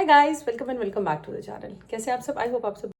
Hi guys, welcome and welcome back to the channel. कैसे आप सब? आई होप आप सब।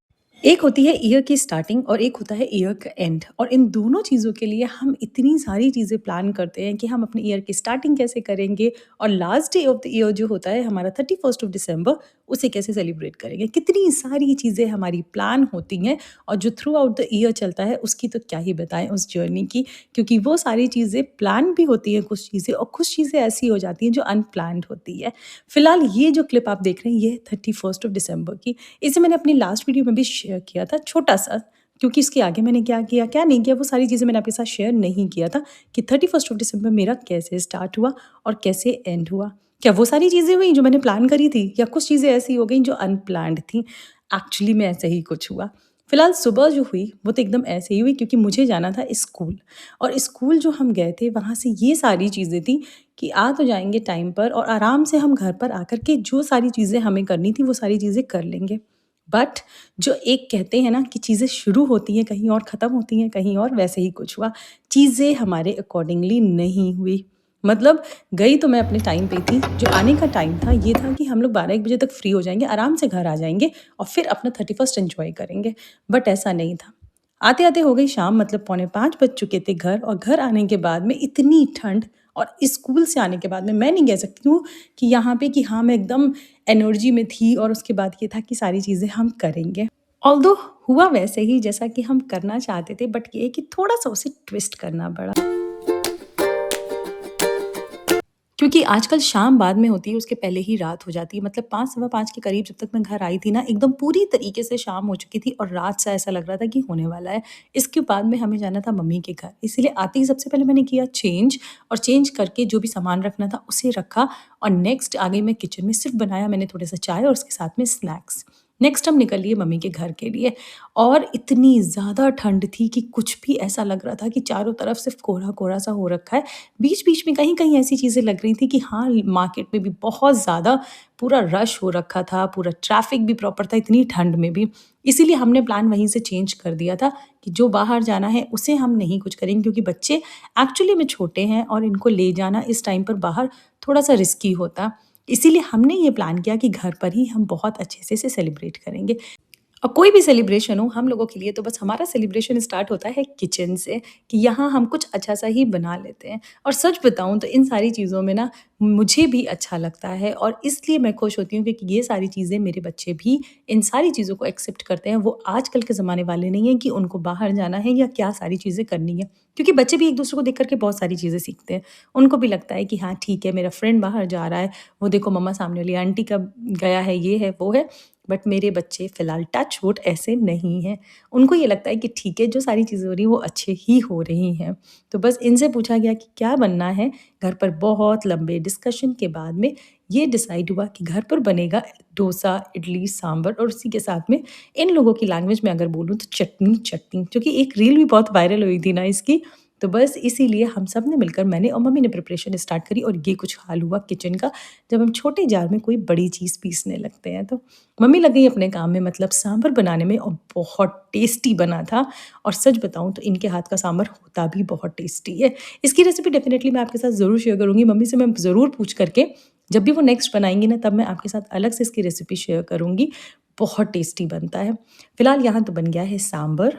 एक होती है ईयर की स्टार्टिंग और एक होता है ईयर का एंड और इन दोनों चीज़ों के लिए हम इतनी सारी चीज़ें प्लान करते हैं कि हम अपने ईयर की स्टार्टिंग कैसे करेंगे और last day of the year जो होता है हमारा 31st ऑफ दिसंबर उसे कैसे सेलिब्रेट करेंगे। कितनी सारी चीज़ें हमारी प्लान होती हैं और जो थ्रू आउट द ईयर चलता है उसकी तो क्या ही बताएं उस जर्नी की, क्योंकि वो सारी चीज़ें प्लान भी होती हैं कुछ चीज़ें और कुछ चीज़ें ऐसी हो जाती हैं जो अनप्लान्ड होती है। फिलहाल ये जो क्लिप आप देख रहे हैं ये 31st ऑफ दिसंबर की। इसे मैंने अपनी लास्ट वीडियो में भी शेयर किया था छोटा-सा, क्योंकि इसके आगे मैंने क्या किया, क्या नहीं किया, वो सारी चीज़ें मैंने आपके साथ शेयर नहीं किया था कि 31st ऑफ दिसंबर मेरा कैसे स्टार्ट हुआ और कैसे एंड हुआ। क्या वो सारी चीज़ें हुई जो मैंने प्लान करी थी या कुछ चीज़ें ऐसी हो गई जो अनप्लान्ड थी? एक्चुअली में ऐसा ही कुछ हुआ। फिलहाल सुबह जो हुई वो तो एकदम ऐसे ही हुई क्योंकि मुझे जाना था स्कूल और स्कूल जो हम गए थे वहाँ से ये सारी चीज़ें थी कि आ तो जाएँगे टाइम पर और आराम से हम घर पर आकर के जो सारी चीज़ें हमें करनी थी वो सारी चीज़ें कर लेंगे। बट जो एक कहते हैं ना कि चीज़ें शुरू होती हैं कहीं और ख़त्म होती हैं कहीं और, वैसे ही कुछ हुआ। चीज़ें हमारे अकॉर्डिंगली नहीं हुई। मतलब गई तो मैं अपने टाइम पे थी, जो आने का टाइम था ये था कि हम लोग 12-1 बजे तक फ्री हो जाएँगे, आराम से घर आ जाएँगे और फिर अपना 31st एन्जॉय करेंगे। बट ऐसा नहीं था। आते-आते हो गई शाम, मतलब पौने 5 बज चुके थे घर, और घर आने के बाद में इतनी ठंड और स्कूल से आने के बाद में मैं नहीं कह सकती हूँ कि यहाँ पे कि हाँ, मैं एकदम एनर्जी में थी और उसके बाद ये था कि सारी चीज़ें हम करेंगे। ऑल्दो हुआ वैसे ही जैसा कि हम करना चाहते थे, बट ये है कि थोड़ा-सा उसे ट्विस्ट करना पड़ा। क्योंकि आजकल शाम बाद में होती है, उसके पहले ही रात हो जाती है। मतलब 5 सवा 5 के करीब जब तक मैं घर आई थी ना, एकदम पूरी तरीके से शाम हो चुकी थी और रात सा ऐसा लग रहा था कि होने वाला है। इसके बाद में हमें जाना था मम्मी के घर, इसीलिए आते ही सबसे पहले मैंने किया चेंज, और चेंज करके जो भी सामान रखना था उसे रखा और नेक्स्ट आ गई मैं किचन में। सिर्फ़ बनाया मैंने थोड़ा-सा चाय और उसके साथ में स्नैक्स। नेक्स्ट हम निकल लिए मम्मी के घर के लिए और इतनी ज़्यादा ठंड थी कि कुछ भी ऐसा लग रहा था कि चारों तरफ सिर्फ़ कोहरा-कोहरा सा हो रखा है। बीच-बीच में कहीं-कहीं ऐसी चीज़ें लग रही थी कि हाँ, मार्केट में भी बहुत ज़्यादा पूरा रश हो रखा था, पूरा ट्रैफ़िक भी प्रॉपर था इतनी ठंड में भी। इसीलिए हमने प्लान वहीं से चेंज कर दिया था कि जो बाहर जाना है उसे हम नहीं कुछ करेंगे, क्योंकि बच्चे एक्चुअली में छोटे हैं और इनको ले जाना इस टाइम पर बाहर थोड़ा-सा रिस्की होता। इसीलिए हमने ये प्लान किया कि घर पर ही हम बहुत अच्छे से इसे सेलिब्रेट करेंगे। और कोई भी सेलिब्रेशन हो हम लोगों के लिए, तो बस हमारा सेलिब्रेशन स्टार्ट होता है किचन से कि यहाँ हम कुछ अच्छा सा ही बना लेते हैं। और सच बताऊँ तो इन सारी चीज़ों में ना मुझे भी अच्छा लगता है और इसलिए मैं खुश होती हूँ क्योंकि ये सारी चीज़ें मेरे बच्चे भी इन सारी चीज़ों को एक्सेप्ट करते हैं। वो आजकल के ज़माने वाले नहीं हैं कि उनको बाहर जाना है या क्या सारी चीज़ें करनी है। क्योंकि बच्चे भी एक दूसरे को देख कर के बहुत सारी चीज़ें सीखते हैं। उनको भी लगता है कि हाँ ठीक है, मेरा फ्रेंड बाहर जा रहा है, वो देखो मम्मा सामने वाली आंटी का गया है, ये है, वो है। बट मेरे बच्चे फ़िलहाल टच वुड ऐसे नहीं हैं। उनको ये लगता है कि ठीक है, जो सारी चीज़ें हो रही हैं वो अच्छे ही हो रही हैं। तो बस इनसे पूछा गया कि क्या बनना है? घर पर बहुत लंबे डिस्कशन के बाद में ये डिसाइड हुआ कि घर पर बनेगा डोसा, इडली, सांभर और उसी के साथ में इन लोगों की लैंग्वेज में अगर बोलूँ तो चटनी, क्योंकि एक रील भी बहुत वायरल हुई थी ना इसकी। तो बस इसीलिए हम सब ने मिलकर, मैंने और मम्मी ने प्रिपरेशन स्टार्ट करी और ये कुछ हाल हुआ किचन का, जब हम छोटे जार में कोई बड़ी चीज़ पीसने लगते हैं तो। मम्मी लग गई अपने काम में, मतलब सांभर बनाने में, और बहुत टेस्टी बना था। और सच बताऊँ तो इनके हाथ का सांभर होता भी बहुत टेस्टी है। इसकी रेसिपी डेफ़िनेटली मैं आपके साथ ज़रूर शेयर करूँगी। मम्मी से मैं ज़रूर पूछ करके, जब भी वो नेक्स्ट बनाएँगी ना, तब मैं आपके साथ अलग से इसकी रेसिपी शेयर करूँगी। बहुत टेस्टी बनता है। फिलहाल यहाँ तो बन गया है सांभर।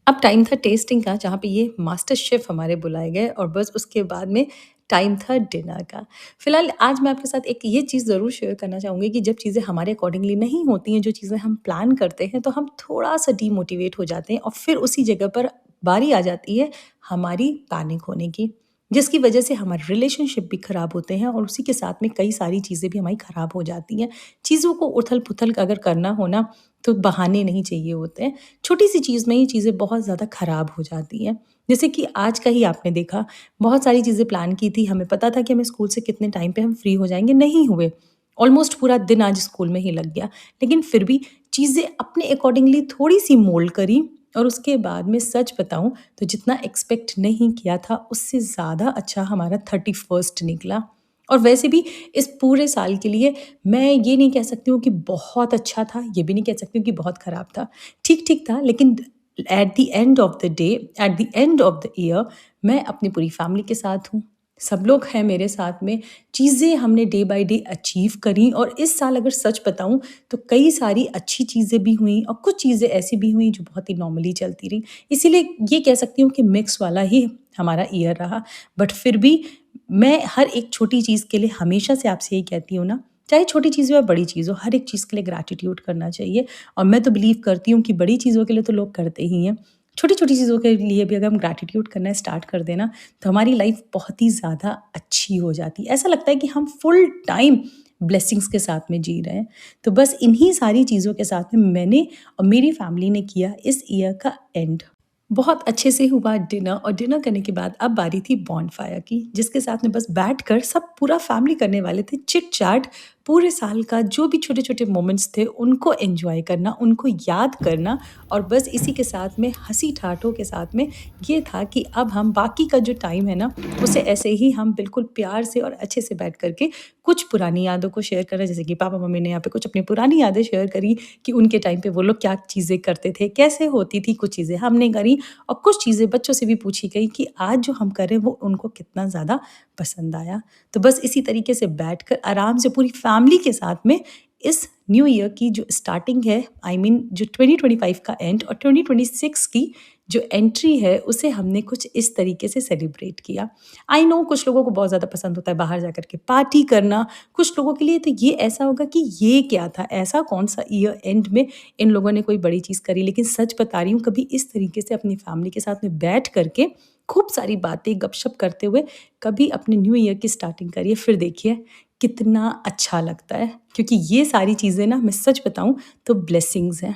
अब टाइम था टेस्टिंग का, जहाँ पे ये मास्टर शेफ़ हमारे बुलाए गए और बस उसके बाद में टाइम था डिनर का। फ़िलहाल आज मैं आपके साथ एक ये चीज़ ज़रूर शेयर करना चाहूँगी कि जब चीज़ें हमारे अकॉर्डिंगली नहीं होती हैं, जो चीज़ें हम प्लान करते हैं, तो हम थोड़ा-सा डीमोटिवेट हो जाते हैं और फिर उसी जगह पर बारी आ जाती है हमारी पैनिक होने की, जिसकी वजह से हमारे रिलेशनशिप भी ख़राब होते हैं और उसी के साथ में कई सारी चीज़ें भी हमारी ख़राब हो जाती हैं। चीज़ों को उथल-पुथल अगर करना हो ना, तो बहाने नहीं चाहिए होते हैं। छोटी-सी चीज़ में ही चीज़ें बहुत ज़्यादा ख़राब हो जाती हैं। जैसे कि आज का ही आपने देखा, बहुत सारी चीज़ें प्लान की थी, हमें पता था कि हमें स्कूल से कितने टाइम पे हम फ्री हो जाएँगे, नहीं हुए। ऑलमोस्ट पूरा दिन आज स्कूल में ही लग गया। लेकिन फिर भी चीज़ें अपने अकॉर्डिंगली थोड़ी-सी मोल्ड करी और उसके बाद में सच बताऊँ तो जितना एक्सपेक्ट नहीं किया था, उससे ज़्यादा अच्छा हमारा 31st निकला। और वैसे भी इस पूरे साल के लिए मैं ये नहीं कह सकती हूँ कि बहुत अच्छा था, ये भी नहीं कह सकती हूँ कि बहुत ख़राब था। ठीक-ठीक था, लेकिन at the end of the day, at the end of the year मैं अपनी पूरी फैमिली के साथ हूँ। सब लोग हैं मेरे साथ में, चीज़ें हमने डे बाय डे अचीव करी और इस साल अगर सच बताऊँ तो कई सारी अच्छी चीज़ें भी हुईं और कुछ चीज़ें ऐसी भी हुईं जो बहुत ही नॉर्मली चलती रहीं। इसीलिए ये कह सकती हूँ कि मिक्स वाला ही हमारा ईयर रहा। बट फिर भी मैं हर एक छोटी चीज़ के लिए हमेशा से आपसे यही कहती हूँ ना, चाहे छोटी चीज़ हो या बड़ी चीज़ हो, हर एक चीज़ के लिए ग्रैटिट्यूड करना चाहिए। और मैं तो बिलीव करती हूँ कि बड़ी चीज़ों के लिए तो लोग करते ही हैं। छोटी-छोटी चीज़ों के लिए भी अगर हम ग्रैटिट्यूड करना स्टार्ट कर दें ना, तो हमारी लाइफ़ बहुत ही ज़्यादा अच्छी हो जाती है। ऐसा लगता है कि हम फुल टाइम ब्लेसिंग्स के साथ में जी रहे हैं। तो बस इन्हीं सारी चीज़ों के साथ में मैंने और मेरी फैमिली ने किया इस ईयर का एंड। बहुत अच्छे से हुआ डिनर और डिनर करने के बाद अब बारी थी बॉनफायर की, जिसके साथ में बस बैठकर सब पूरा फैमिली करने वाले थे चिट-चैट। पूरे साल का जो भी छोटे-छोटे मोमेंट्स थे उनको एन्जॉय करना, उनको याद करना और बस इसी के साथ में हँसी-ठाठों के साथ में ये था कि अब हम बाकी का जो टाइम है ना, उसे ऐसे ही हम बिल्कुल प्यार से और अच्छे से बैठ कर के कुछ पुरानी यादों को शेयर कर रहे हैं। जैसे कि पापा-मम्मी ने यहाँ पे कुछ अपनी पुरानी यादें शेयर करी कि उनके टाइम पे वो लोग क्या चीज़ें करते थे, कैसे होती थी, कुछ चीज़ें हमने करी और कुछ चीज़ें बच्चों से भी पूछी गई कि आज जो हम कर रहे हैं वो उनको कितना ज़्यादा पसंद आया। तो बस इसी तरीके से बैठकर आराम से पूरी फैमिली के साथ में इस न्यू ईयर की जो स्टार्टिंग है, आई मीन जो 2025 का एंड और 2026 की जो एंट्री है उसे हमने कुछ इस तरीके से सेलिब्रेट किया। आई नो कुछ लोगों को बहुत ज़्यादा पसंद होता है बाहर जाकर के पार्टी करना, कुछ लोगों के लिए तो ये ऐसा होगा कि ये क्या था, ऐसा कौन-सा ईयर एंड में इन लोगों ने कोई बड़ी चीज़ करी। लेकिन सच बता रही हूँ, कभी इस तरीके से अपनी फैमिली के साथ में बैठ कर के खूब सारी बातें गपशप करते हुए कभी अपने न्यू ईयर की स्टार्टिंग करिए, फिर देखिए कितना अच्छा लगता है। क्योंकि ये सारी चीज़ें ना मैं सच बताऊँ तो ब्लेसिंग्स हैं।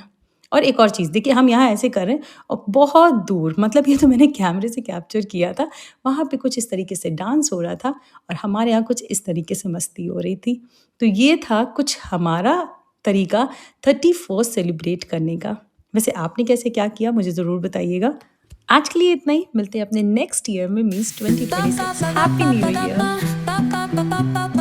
और एक और चीज़ देखिए, हम यहाँ ऐसे कर रहे हैं और बहुत दूर, मतलब ये तो मैंने कैमरे से कैप्चर किया था, वहाँ पे कुछ इस तरीके से डांस हो रहा था और हमारे यहाँ कुछ इस तरीके से मस्ती हो रही थी। तो ये था कुछ हमारा तरीका 31st सेलिब्रेट करने का। वैसे आपने कैसे क्या किया मुझे ज़रूर बताइएगा। आज के लिए इतना ही, मिलते हैं अपने नेक्स्ट ईयर में मीन्स 2026। Happy new year.